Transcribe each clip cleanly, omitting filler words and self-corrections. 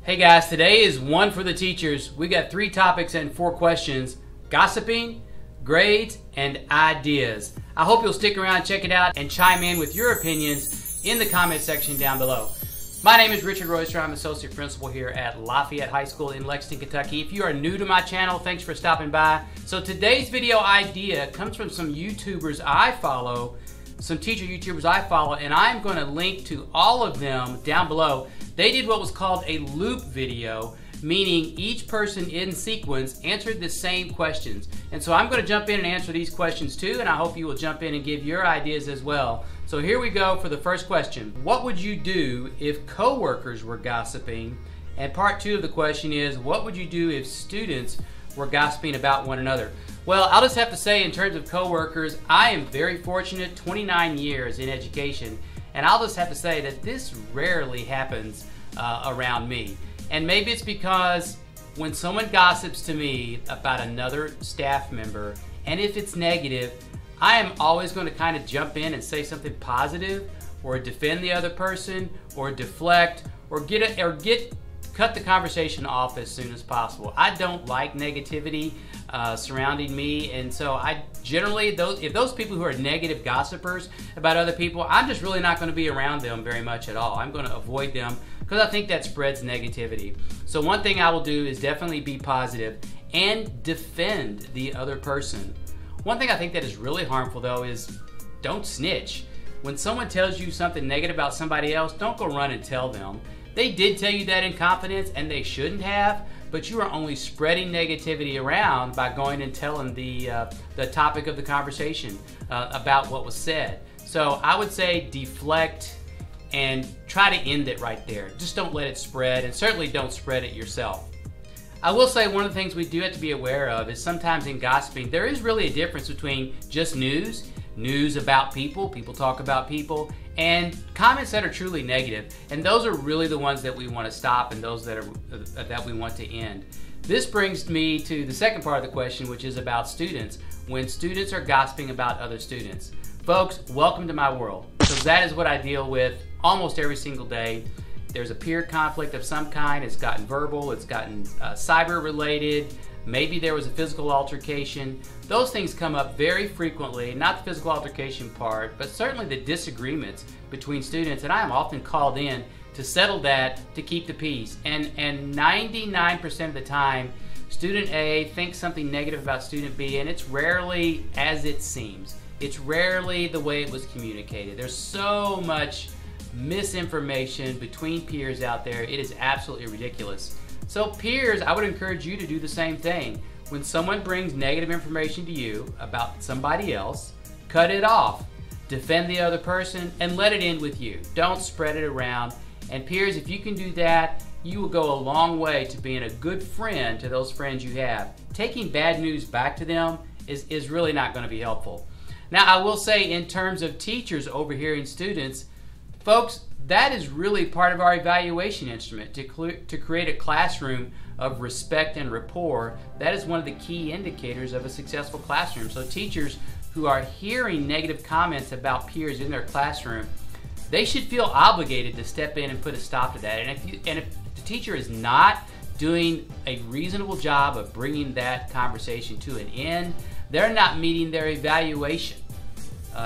Hey guys, today is one for the teachers. We got 3 topics and 4 questions: gossiping, grades, and ideas. I hope you'll stick around, check it out, and chime in with your opinions in the comment section down below. My name is Richard Royster. I'm Associate Principal here at Lafayette High School in Lexington, Kentucky. If you are new to my channel, thanks for stopping by. So today's video idea comes from some YouTubers I follow, some teacher YouTubers I follow, and I'm going to link to all of them down below. They did what was called a loop video, meaning each person in sequence answered the same questions. And so I'm going to jump in and answer these questions too, and I hope you will jump in and give your ideas as well. So here we go for the first question. What would you do if coworkers were gossiping? And part 2 of the question is, what would you do if students were gossiping about one another? Well, I'll just have to say, in terms of coworkers, I am very fortunate, 29 years in education, and I'll just have to say that this rarely happens around me. And maybe it's because when someone gossips to me about another staff member, and if it's negative, I am always going to kind of jump in and say something positive, or defend the other person, or deflect, or cut the conversation off as soon as possible. I don't like negativity surrounding me, and so I generally, if those people who are negative gossipers about other people, I'm just really not going to be around them very much at all. I'm going to avoid them because I think that spreads negativity. So one thing I will do is definitely be positive and defend the other person. One thing I think that is really harmful though is don't snitch. When someone tells you something negative about somebody else, don't go run and tell them. They did tell you that in confidence, and they shouldn't have, but you are only spreading negativity around by going and telling the topic of the conversation about what was said. So I would say deflect and try to end it right there. Just don't let it spread, and certainly don't spread it yourself. I will say one of the things we do have to be aware of is sometimes in gossiping, there is really a difference between just news about people talk about people, and comments that are truly negative. And those are really the ones that we want to stop, and those that we want to end. This brings me to the second part of the question, which is about students. When students are gossiping about other students. Folks, welcome to my world, because that is what I deal with almost every single day. There's a peer conflict of some kind. It's gotten verbal, it's gotten cyber related. Maybe there was a physical altercation. Those things come up very frequently, not the physical altercation part, but certainly the disagreements between students, and I am often called in to settle that, to keep the peace. And 99% of the time, student A thinks something negative about student B, and it's rarely as it seems. It's rarely the way it was communicated. There's so much misinformation between peers out there. It is absolutely ridiculous. So peers, I would encourage you to do the same thing. When someone brings negative information to you about somebody else, cut it off. Defend the other person and let it end with you. Don't spread it around. And peers, if you can do that, you will go a long way to being a good friend to those friends you have. Taking bad news back to them is really not going to be helpful. Now, I will say, in terms of teachers overhearing students, folks, that is really part of our evaluation instrument, to create a classroom of respect and rapport. That is one of the key indicators of a successful classroom. So teachers who are hearing negative comments about peers in their classroom, they should feel obligated to step in and put a stop to that. And if the teacher is not doing a reasonable job of bringing that conversation to an end, they're not meeting their evaluation.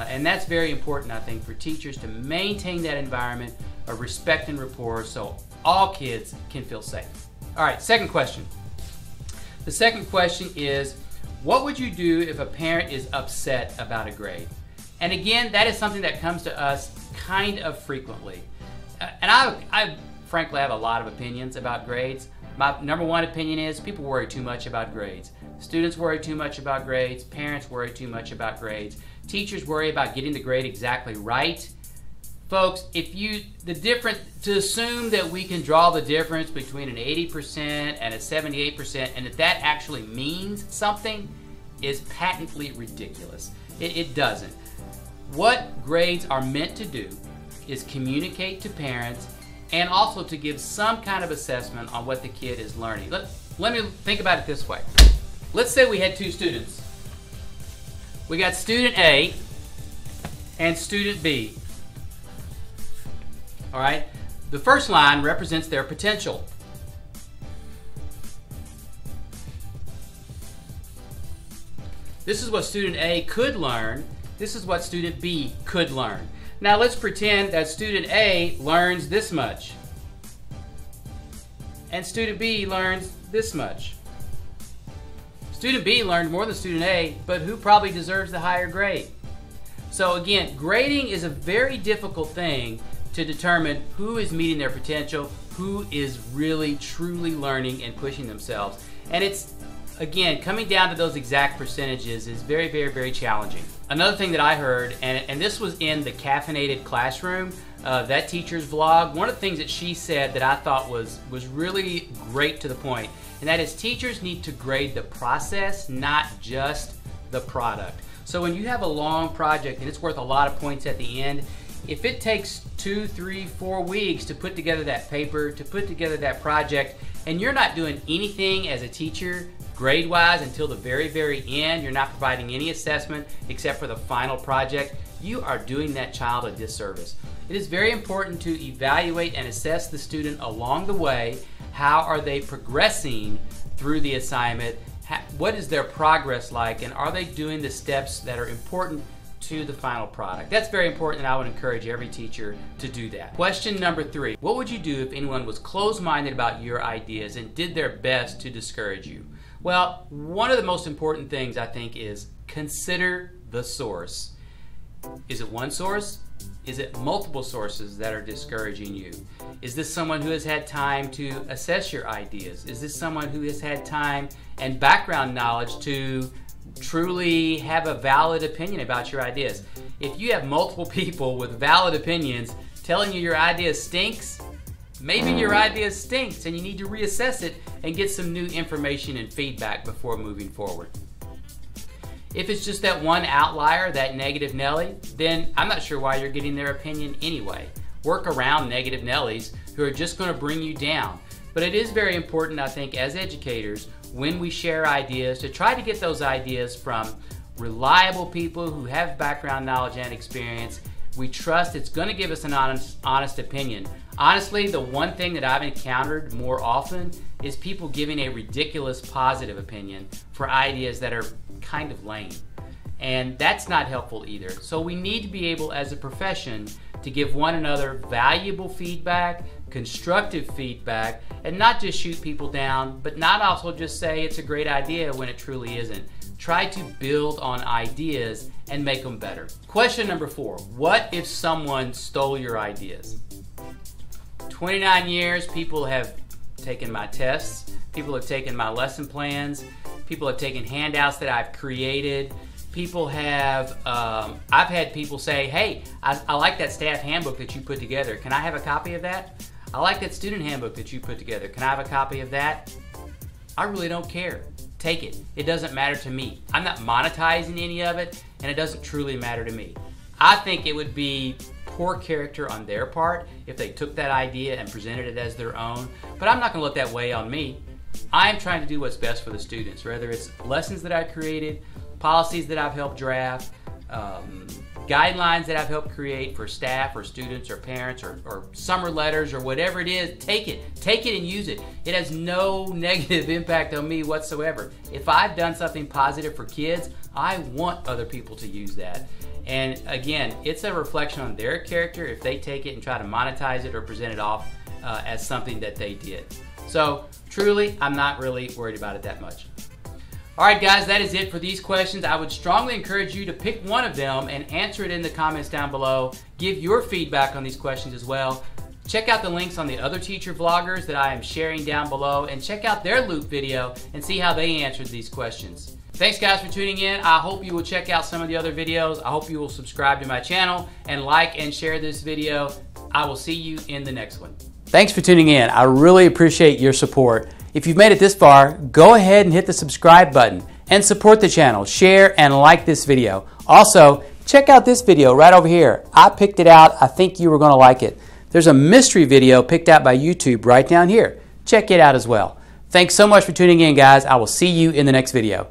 And that's very important, I think, for teachers to maintain that environment of respect and rapport so all kids can feel safe. All right, second question. The second question is, what would you do if a parent is upset about a grade? And again, that is something that comes to us kind of frequently. And I frankly have a lot of opinions about grades. My number one opinion is people worry too much about grades. Students worry too much about grades. Parents worry too much about grades. Teachers worry about getting the grade exactly right. Folks, to assume that we can draw the difference between an 80% and a 78% and that actually means something is patently ridiculous. It doesn't. What grades are meant to do is communicate to parents and also to give some kind of assessment on what the kid is learning. Let me think about it this way. Let's say we had 2 students. We got student A and student B. All right? The first line represents their potential. This is what student A could learn. This is what student B could learn. Now let's pretend that student A learns this much and student B learns this much. Student B learned more than student A, but who probably deserves the higher grade? So again, grading is a very difficult thing to determine who is meeting their potential, who is really truly learning and pushing themselves. And it's, again, coming down to those exact percentages is very, very, very challenging. Another thing that I heard, and this was in the Caffeinated classroom, that teacher's vlog, one of the things that she said that I thought was really great to the point, and that is teachers need to grade the process, not just the product. So when you have a long project and it's worth a lot of points at the end, if it takes 2, 3, 4 weeks to put together that paper, to put together that project, and you're not doing anything as a teacher grade-wise until the very, very end, you're not providing any assessment except for the final project, you are doing that child a disservice. It is very important to evaluate and assess the student along the way. How are they progressing through the assignment? What is their progress like, and are they doing the steps that are important to the final product? That's very important, and I would encourage every teacher to do that. Question number 3. What would you do if anyone was closed-minded about your ideas and did their best to discourage you? Well, one of the most important things I think is consider the source. Is it one source? Is it multiple sources that are discouraging you? Is this someone who has had time to assess your ideas? Is this someone who has had time and background knowledge to truly have a valid opinion about your ideas? If you have multiple people with valid opinions telling you your idea stinks, maybe your idea stinks and you need to reassess it and get some new information and feedback before moving forward. If it's just that one outlier, that negative Nelly, then I'm not sure why you're getting their opinion anyway. Work around negative Nellies who are just going to bring you down. But it is very important, I think, as educators, when we share ideas, to try to get those ideas from reliable people who have background knowledge and experience. We trust it's going to give us an honest opinion. Honestly, the one thing that I've encountered more often is people giving a ridiculous positive opinion for ideas that are kind of lame. And that's not helpful either. So we need to be able, as a profession, to give one another valuable feedback, constructive feedback, and not just shoot people down, but not also just say it's a great idea when it truly isn't. Try to build on ideas and make them better. Question number 4, what if someone stole your ideas? 29 years, people have taken my tests, people have taken my lesson plans, people have taken handouts that I've created. People have, I've had people say, hey, I like that staff handbook that you put together. Can I have a copy of that? I like that student handbook that you put together. Can I have a copy of that? I really don't care. Take it. It doesn't matter to me. I'm not monetizing any of it, and it doesn't truly matter to me. I think it would be poor character on their part if they took that idea and presented it as their own, but I'm not going to let that weigh on me. I'm trying to do what's best for the students, whether it's lessons that I created, policies that I've helped draft, guidelines that I've helped create for staff or students or parents or summer letters or whatever it is. Take it and use it. It has no negative impact on me whatsoever. If I've done something positive for kids, I want other people to use that. And again, it's a reflection on their character if they take it and try to monetize it or present it off as something that they did. So truly, I'm not really worried about it that much. Alright guys, that is it for these questions. I would strongly encourage you to pick one of them and answer it in the comments down below. Give your feedback on these questions as well. Check out the links on the other teacher vloggers that I am sharing down below, and check out their loop video and see how they answered these questions. Thanks guys for tuning in. I hope you will check out some of the other videos. I hope you will subscribe to my channel and like and share this video. I will see you in the next one. Thanks for tuning in. I really appreciate your support. If you've made it this far, go ahead and hit the subscribe button and support the channel. Share and like this video. Also, check out this video right over here. I picked it out. I think you were going to like it. There's a mystery video picked out by YouTube right down here. Check it out as well. Thanks so much for tuning in, guys. I will see you in the next video.